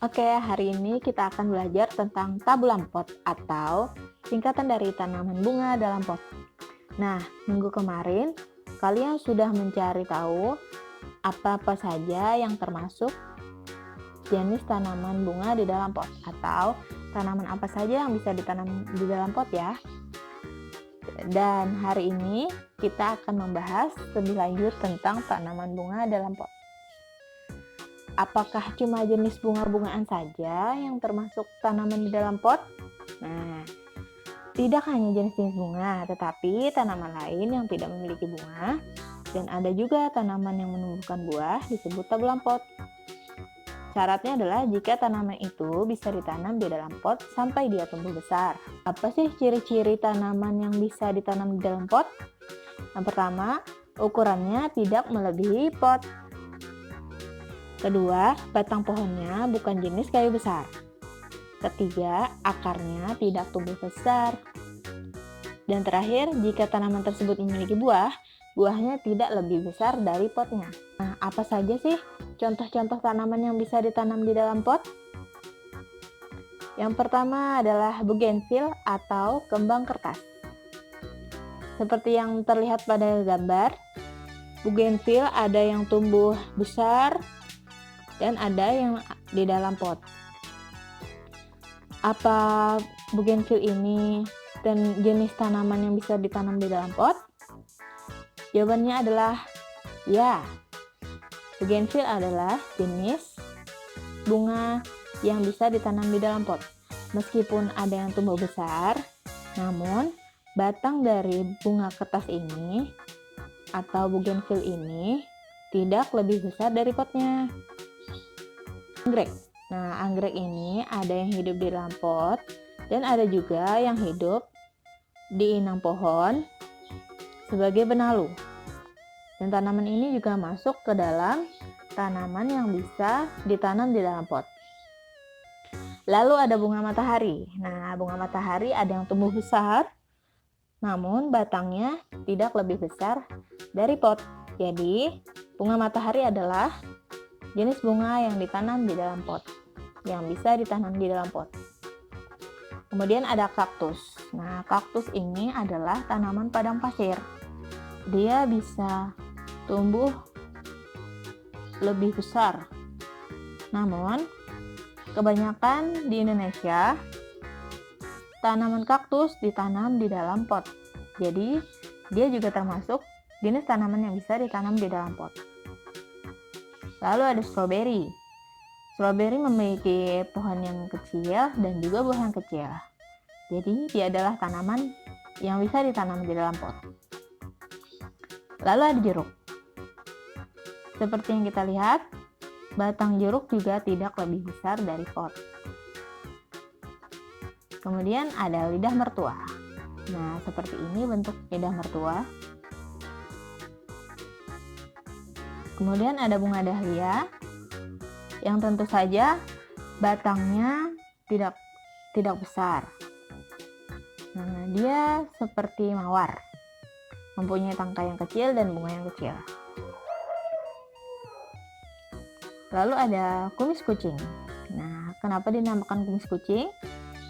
Oke, hari ini kita akan belajar tentang tabulam pot atau singkatan dari tanaman bunga dalam pot. Nah, minggu kemarin kalian sudah mencari tahu apa-apa saja yang termasuk jenis tanaman bunga di dalam pot atau tanaman apa saja yang bisa ditanam di dalam pot ya. Dan hari ini kita akan membahas lebih lanjut tentang tanaman bunga dalam pot. Apakah cuma jenis bunga-bungaan saja yang termasuk tanaman di dalam pot? Nah, tidak hanya jenis-jenis bunga, tetapi tanaman lain yang tidak memiliki bunga, dan ada juga tanaman yang menumbuhkan buah disebut tabulam pot. Syaratnya adalah jika tanaman itu bisa ditanam di dalam pot sampai dia tumbuh besar. Apa sih ciri-ciri tanaman yang bisa ditanam di dalam pot? Yang pertama, ukurannya tidak melebihi pot. Kedua, batang pohonnya bukan jenis kayu besar. Ketiga, akarnya tidak tumbuh besar. Dan terakhir, jika tanaman tersebut memiliki buah, buahnya tidak lebih besar dari potnya. Nah, apa saja sih contoh-contoh tanaman yang bisa ditanam di dalam pot? Yang pertama adalah bougainville atau kembang kertas. Seperti yang terlihat pada gambar, bougainville ada yang tumbuh besar dan ada yang di dalam pot. Apa bougainville ini dan jenis tanaman yang bisa ditanam di dalam pot? Jawabannya adalah ya. Bougainville adalah jenis bunga yang bisa ditanam di dalam pot. Meskipun ada yang tumbuh besar, namun batang dari bunga kertas ini atau bougainville ini tidak lebih besar dari potnya. Anggrek. Nah, anggrek ini ada yang hidup di dalam pot dan ada juga yang hidup di inang pohon sebagai benalu. Dan tanaman ini juga masuk ke dalam tanaman yang bisa ditanam di dalam pot. Lalu ada bunga matahari. Nah, bunga matahari ada yang tumbuh besar, namun batangnya tidak lebih besar dari pot. Jadi, bunga matahari adalah jenis bunga yang ditanam di dalam pot, yang bisa ditanam di dalam pot. Kemudian ada kaktus. Nah, kaktus ini adalah tanaman padang pasir. Dia bisa tumbuh lebih besar. Namun, kebanyakan di Indonesia, tanaman kaktus ditanam di dalam pot. Jadi, dia juga termasuk jenis tanaman yang bisa ditanam di dalam pot. Lalu ada stroberi. Stroberi memiliki pohon yang kecil dan juga buah yang kecil. Jadi dia adalah tanaman yang bisa ditanam di dalam pot. Lalu ada jeruk. Seperti yang kita lihat, batang jeruk juga tidak lebih besar dari pot. Kemudian ada lidah mertua. Nah, seperti ini bentuk lidah mertua. Kemudian ada bunga dahlia yang tentu saja batangnya tidak besar. Nah, dia seperti mawar, mempunyai tangkai yang kecil dan bunga yang kecil. Lalu ada kumis kucing. Nah, kenapa dinamakan kumis kucing?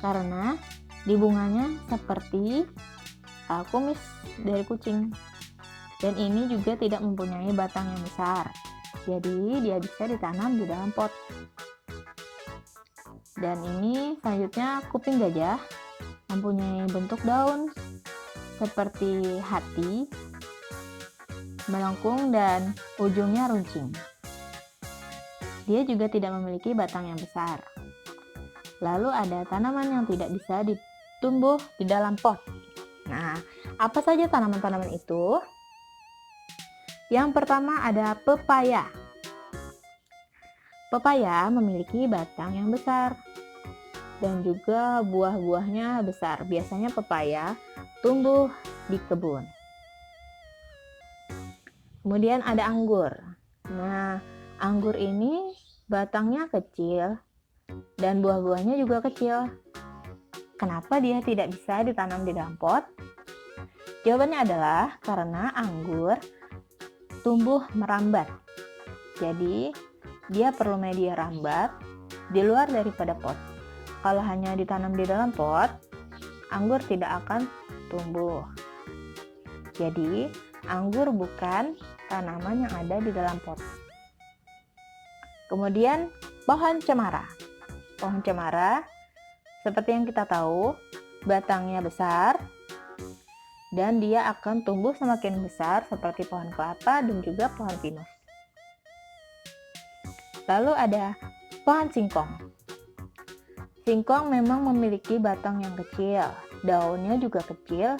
Karena di bunganya seperti kumis dari kucing. Dan ini juga tidak mempunyai batang yang besar. Jadi dia bisa ditanam di dalam pot. Dan ini selanjutnya kuping gajah, mempunyai bentuk daun seperti hati, melengkung dan ujungnya runcing. Dia juga tidak memiliki batang yang besar. Lalu ada tanaman yang tidak bisa ditumbuh di dalam pot. Nah, apa saja tanaman-tanaman itu? Yang pertama ada pepaya. Pepaya memiliki batang yang besar dan juga buah-buahnya besar. Biasanya pepaya tumbuh di kebun. Kemudian ada anggur. Nah, anggur ini batangnya kecil dan buah-buahnya juga kecil. Kenapa dia tidak bisa ditanam di dalam pot? Jawabannya adalah karena anggur tumbuh merambat. Jadi, dia perlu media rambat di luar daripada pot. Kalau hanya ditanam di dalam pot, anggur tidak akan tumbuh. Jadi, anggur bukan tanaman yang ada di dalam pot. Kemudian, pohon cemara. Pohon cemara, seperti yang kita tahu, batangnya besar, dan dia akan tumbuh semakin besar seperti pohon kelapa dan juga pohon pinus. Lalu ada pohon singkong. Singkong memang memiliki batang yang kecil, daunnya juga kecil,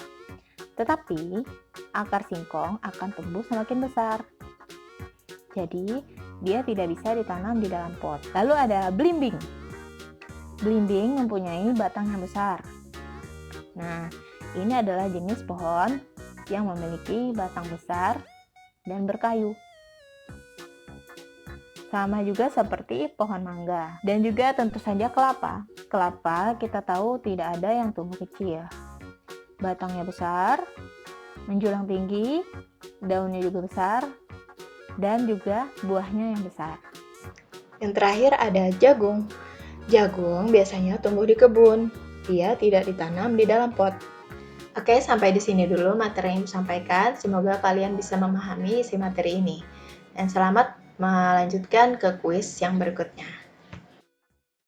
tetapi akar singkong akan tumbuh semakin besar. Jadi, dia tidak bisa ditanam di dalam pot. Lalu ada belimbing. Belimbing mempunyai batang yang besar. Nah, ini adalah jenis pohon yang memiliki batang besar dan berkayu. Sama juga seperti pohon mangga dan juga tentu saja kelapa. Kelapa kita tahu tidak ada yang tumbuh kecil. Batangnya besar, menjulang tinggi, daunnya juga besar, dan juga buahnya yang besar. Yang terakhir ada jagung. Jagung biasanya tumbuh di kebun. Dia tidak ditanam di dalam pot. Oke, sampai di sini dulu materi yang disampaikan. Semoga kalian bisa memahami isi materi ini. Dan selamat melanjutkan ke kuis yang berikutnya.